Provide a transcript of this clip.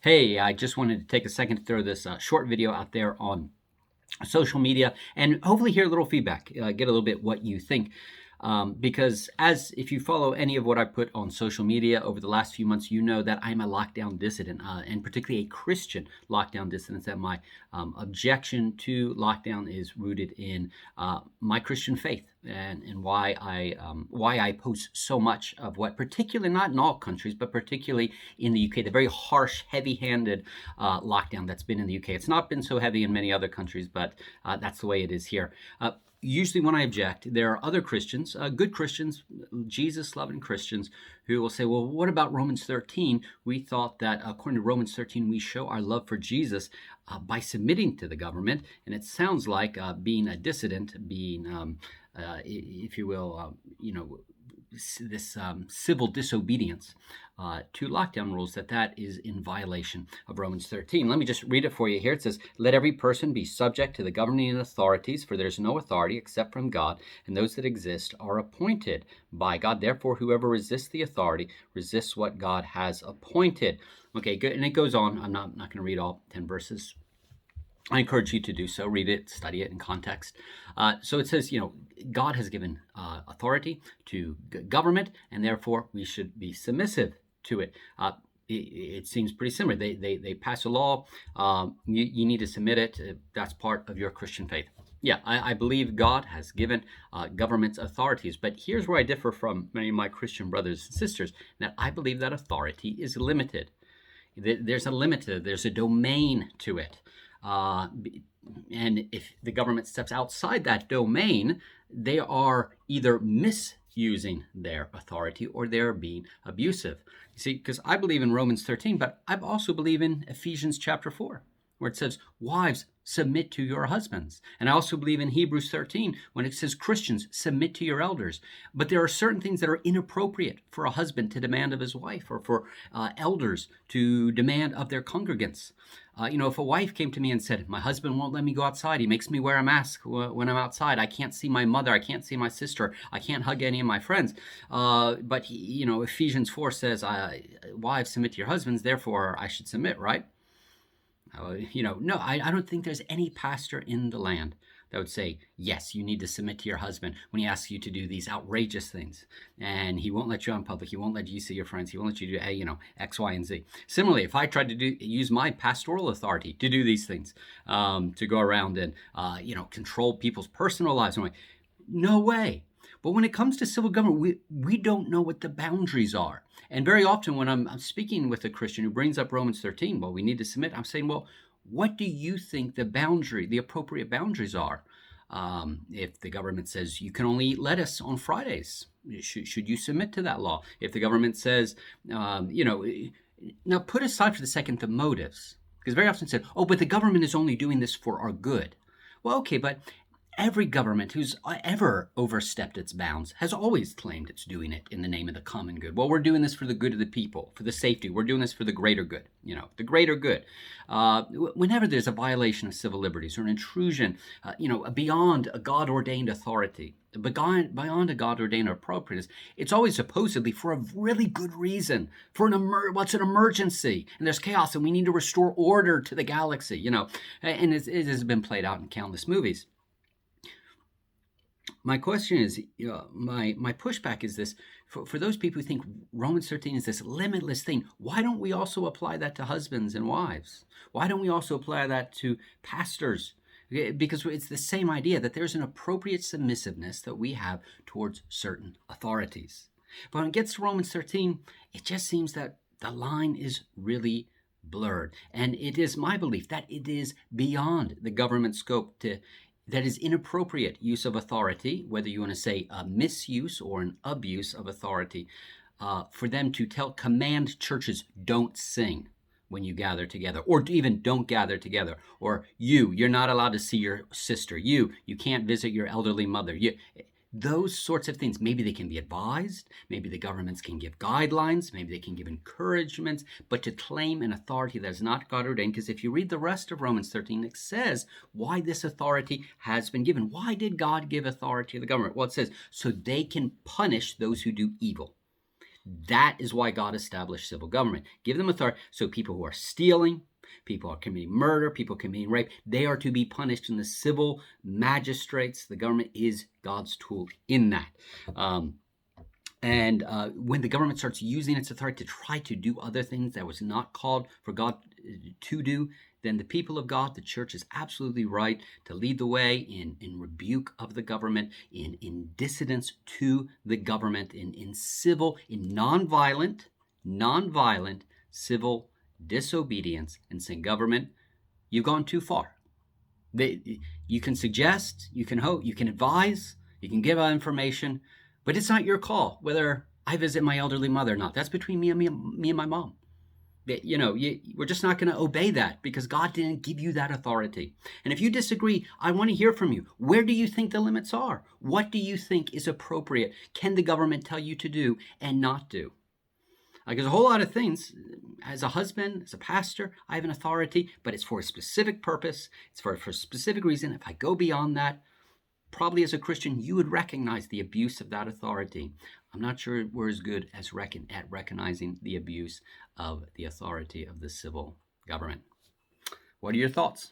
Hey, I just wanted to take a second to throw this short video out there on social media and hopefully hear a little feedback, get a little bit what you think. Because as if you follow any of what I put on social media over the last few months, you know that I'm a lockdown dissident, and particularly a Christian lockdown dissident. That my objection to lockdown is rooted in my Christian faith and why I post so much of what, particularly not in all countries, but particularly in the UK, the very harsh, heavy-handed lockdown that's been in the UK. It's not been so heavy in many other countries, but that's the way it is here. Usually when I object, there are other Christians, good Christians, Jesus-loving Christians, who will say, well, what about Romans 13? We thought that according to Romans 13, we show our love for Jesus by submitting to the government. And it sounds like being a dissident, being, if you will, this civil disobedience to lockdown rules, that is in violation of Romans 13. Let me just read it for you here. It says, let every person be subject to the governing authorities, for there's no authority except from God, and those that exist are appointed by God. Therefore, whoever resists the authority resists what God has appointed. Okay, good. And it goes on. I'm not going to read all 10 verses. I encourage you to do so. Read it, study it in context. So it says, God has given authority to government, and therefore we should be submissive to it. It seems pretty similar. They pass a law. You need to submit it. That's part of your Christian faith. Yeah, I believe God has given governments authorities, but here's where I differ from many of my Christian brothers and sisters, that I believe that authority is limited. There's a limit to it. There's a domain to it. And if the government steps outside that domain, they are either misusing their authority or they're being abusive. You see, because I believe in Romans 13, but I also believe in Ephesians chapter 4, where it says, wives, submit to your husbands. And I also believe in Hebrews 13, when it says, Christians, submit to your elders. But there are certain things that are inappropriate for a husband to demand of his wife, or for elders to demand of their congregants. If a wife came to me and said, my husband won't let me go outside, he makes me wear a mask when I'm outside, I can't see my mother, I can't see my sister, I can't hug any of my friends. But Ephesians 4 says, wives, submit to your husbands, therefore I should submit, right? No, I don't think there's any pastor in the land that would say, yes, you need to submit to your husband when he asks you to do these outrageous things. And he won't let you out in public. He won't let you see your friends. He won't let you do, X, Y, and Z. Similarly, if I tried to use my pastoral authority to do these things, to go around and, control people's personal lives, I'm like, no way. But when it comes to civil government, we don't know what the boundaries are. And very often when I'm speaking with a Christian who brings up Romans 13, well, we need to submit, I'm saying, well, what do you think the appropriate boundaries are? If the government says you can only eat lettuce on Fridays, should you submit to that law? If the government says, now put aside for the second the motives, because very often said, oh, but the government is only doing this for our good. Well, okay, but every government who's ever overstepped its bounds has always claimed it's doing it in the name of the common good. Well, we're doing this for the good of the people, for the safety. We're doing this for the greater good, the greater good. Whenever there's a violation of civil liberties or an intrusion, beyond a God-ordained authority, beyond a God-ordained appropriateness, it's always supposedly for a really good reason, for what's an emergency, and there's chaos, and we need to restore order to the galaxy, and it has been played out in countless movies. My question is, my pushback is this: for those people who think Romans 13 is this limitless thing, why don't we also apply that to husbands and wives? Why don't we also apply that to pastors? Because it's the same idea that there's an appropriate submissiveness that we have towards certain authorities. But when it gets to Romans 13, it just seems that the line is really blurred. And it is my belief that it is beyond the government scope that is inappropriate use of authority, whether you want to say a misuse or an abuse of authority, for them to command churches, don't sing when you gather together, or even don't gather together, or you're not allowed to see your sister, you can't visit your elderly mother. Those sorts of things, maybe they can be advised, maybe the governments can give guidelines, maybe they can give encouragements, but to claim an authority that is not God ordained, because if you read the rest of Romans 13, it says why this authority has been given. Why did God give authority to the government? Well, it says, so they can punish those who do evil. That is why God established civil government. Give them authority. So people who are stealing, people who are committing murder, people committing rape, they are to be punished in the civil magistrates. The government is God's tool in that. And when the government starts using its authority to try to do other things that was not called for God to do, then the people of God, the church, is absolutely right to lead the way in rebuke of the government, in dissidence to the government, in civil, in nonviolent civil disobedience, and saying, government, you've gone too far. You can suggest, you can hope, you can advise, you can give out information, but it's not your call whether I visit my elderly mother or not. That's between me and my mom. We're just not going to obey that because God didn't give you that authority. And if you disagree, I want to hear from you. Where do you think the limits are? What do you think is appropriate? Can the government tell you to do and not do? There's a whole lot of things. As a husband, as a pastor, I have an authority, but it's for a specific purpose. It's for a specific reason. If I go beyond that, probably as a Christian, you would recognize the abuse of that authority. I'm not sure we're as good as at recognizing the abuse of the authority of the civil government. What are your thoughts?